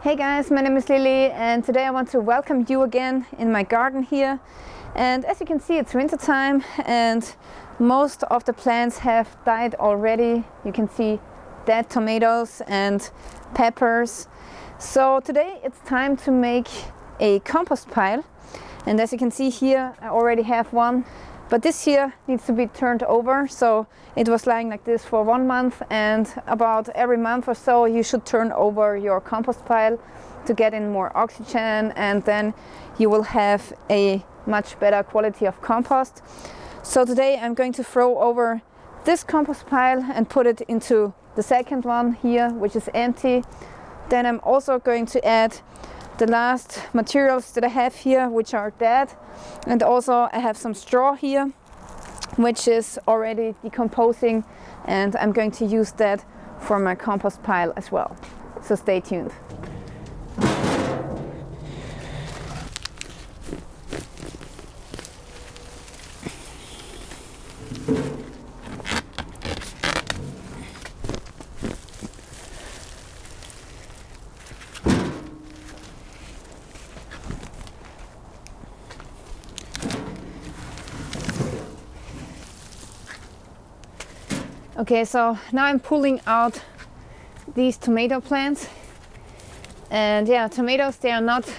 Hey guys, my name is Lily and today I want to welcome you again in my garden here. And as you can see, it's winter time and most of the plants have died already. You can see dead tomatoes and peppers. So today it's time to make a compost pile. And as you can see here, I already have one. But this here needs to be turned over, so it was lying like this for 1 month, and about every month or so you should turn over your compost pile to get in more oxygen, and then you will have a much better quality of compost. So today I'm going to throw over this compost pile and put it into the second one here, which is empty. Then I'm also going to add the last materials that I have here, which are dead, and also I have some straw here which is already decomposing, and I'm going to use that for my compost pile as well, so stay tuned. Okay, so now I'm pulling out these tomato plants, and yeah, tomatoes, they are not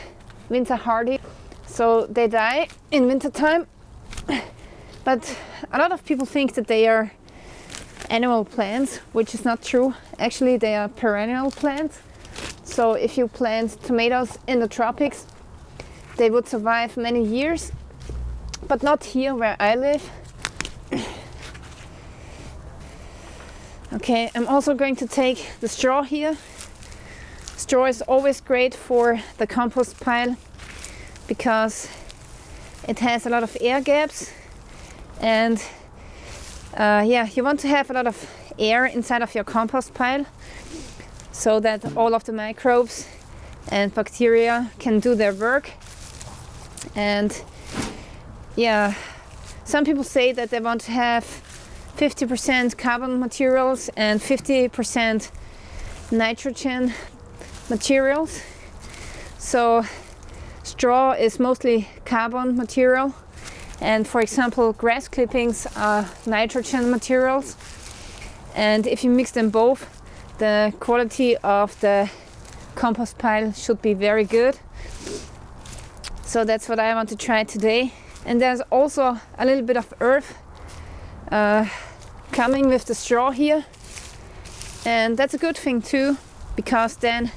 winter hardy, so they die in winter time. But a lot of people think that they are annual plants, which is not true. Actually, they are perennial plants. So if you plant tomatoes in the tropics, they would survive many years, but not here where I live. Okay, I'm also going to take the straw here. Straw is always great for the compost pile because it has a lot of air gaps, and yeah, you want to have a lot of air inside of your compost pile so that all of the microbes and bacteria can do their work. And yeah, some people say that they want to have 50% carbon materials and 50% nitrogen materials. So straw is mostly carbon material, and for example grass clippings are nitrogen materials, and if you mix them both, the quality of the compost pile should be very good. So that's what I want to try today. And there's also a little bit of earth coming with the straw here, and that's a good thing too, because then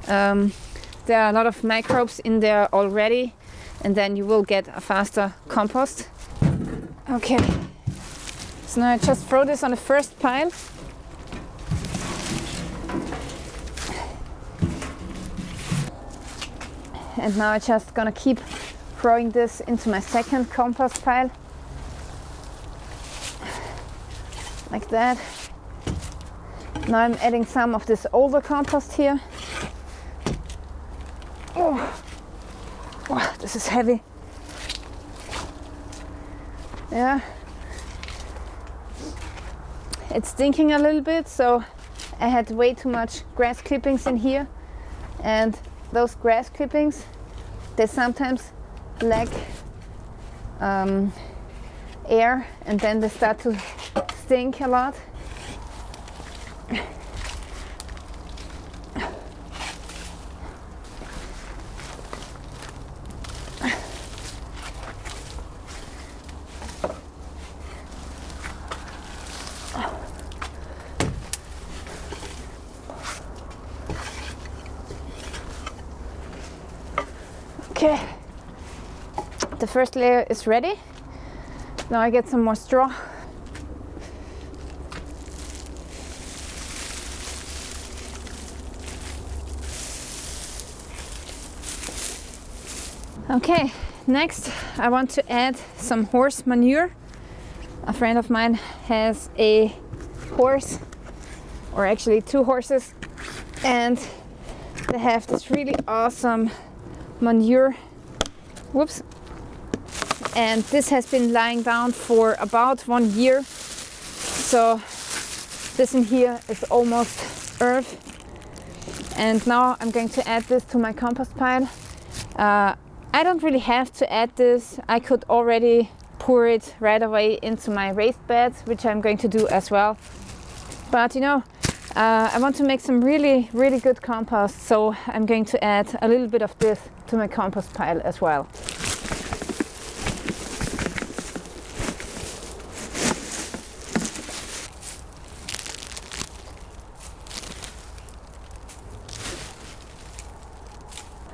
there are a lot of microbes in there already, and then you will get a faster compost. Okay, so now I just throw this on the first pile. And now I'm just gonna keep throwing this into my second compost pile. Like that. Now I'm adding some of this older compost here. Oh, this is heavy. Yeah. It's stinking a little bit, so I had way too much grass clippings in here. And those grass clippings, they sometimes lack air, and then they start to stink a lot. Okay, the first layer is ready. Now I get some more straw. Okay, next I want to add some horse manure. A friend of mine has a horse, or actually 2 horses, and they have this really awesome manure. Whoops. And this has been lying down for about 1 year. So this in here is almost earth. And now I'm going to add this to my compost pile. I don't really have to add this. I could already pour it right away into my raised beds, which I'm going to do as well. But you know, I want to make some really good compost, so I'm going to add a little bit of this to my compost pile as well.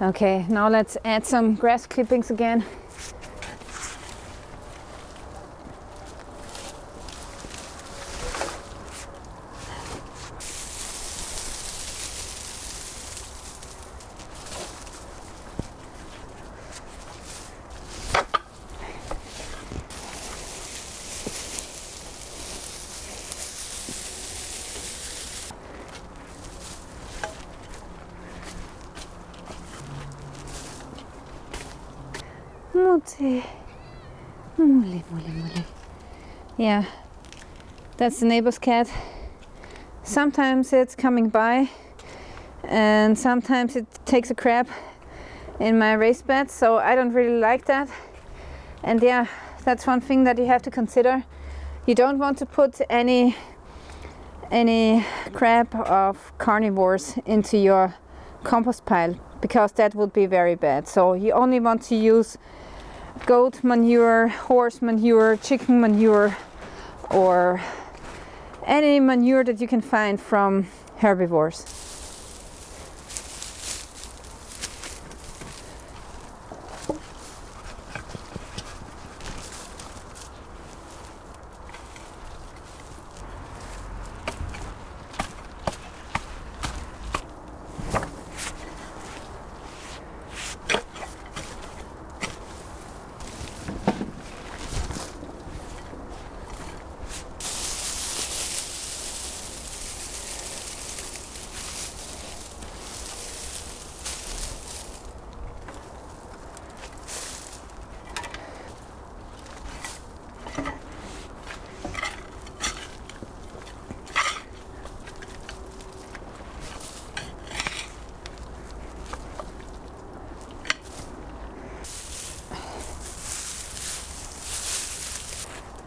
Okay, now let's add some grass clippings again. Yeah, that's the neighbor's cat. Sometimes it's coming by and sometimes it takes a crap in my raised bed, so I don't really like that. And yeah, that's one thing that you have to consider. You don't want to put any crap of carnivores into your compost pile, because that would be very bad. So you only want to use goat manure, horse manure, chicken manure, or any manure that you can find from herbivores.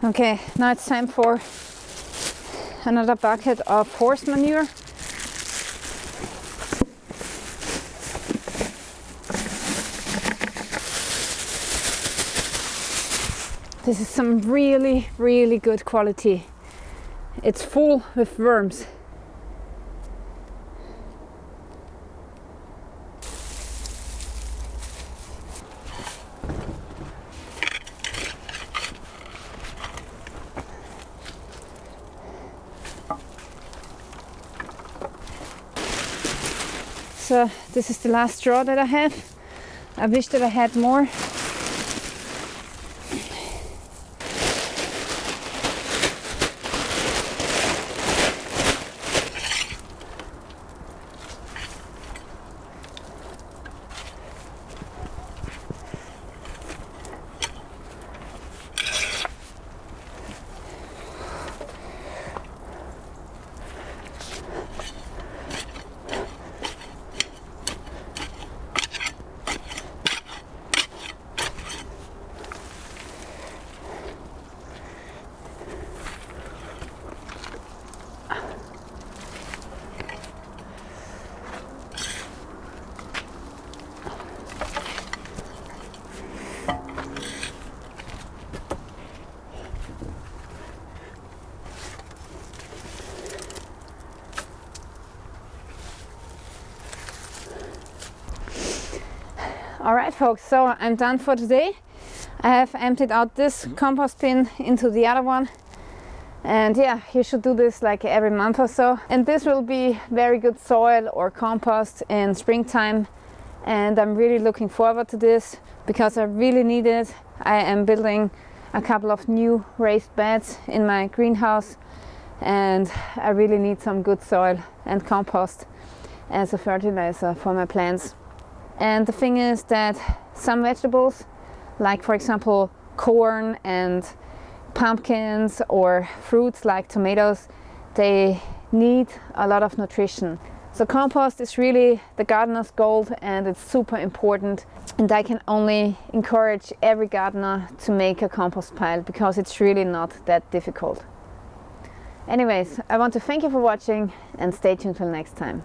Okay, now it's time for another bucket of horse manure. This is some really good quality. It's full with worms. So this is the last straw that I have. I wish that I had more. Alright folks, so I'm done for today. I have emptied out this compost bin into the other one. And yeah, you should do this like every month or so. And this will be very good soil or compost in springtime. And I'm really looking forward to this because I really need it. I am building a couple of new raised beds in my greenhouse. And I really need some good soil and compost as a fertilizer for my plants. And the thing is that some vegetables, like for example corn and pumpkins, or fruits like tomatoes, they need a lot of nutrition. So compost is really the gardener's gold, and it's super important, and I can only encourage every gardener to make a compost pile because it's really not that difficult. Anyways, I want to thank you for watching and stay tuned till next time.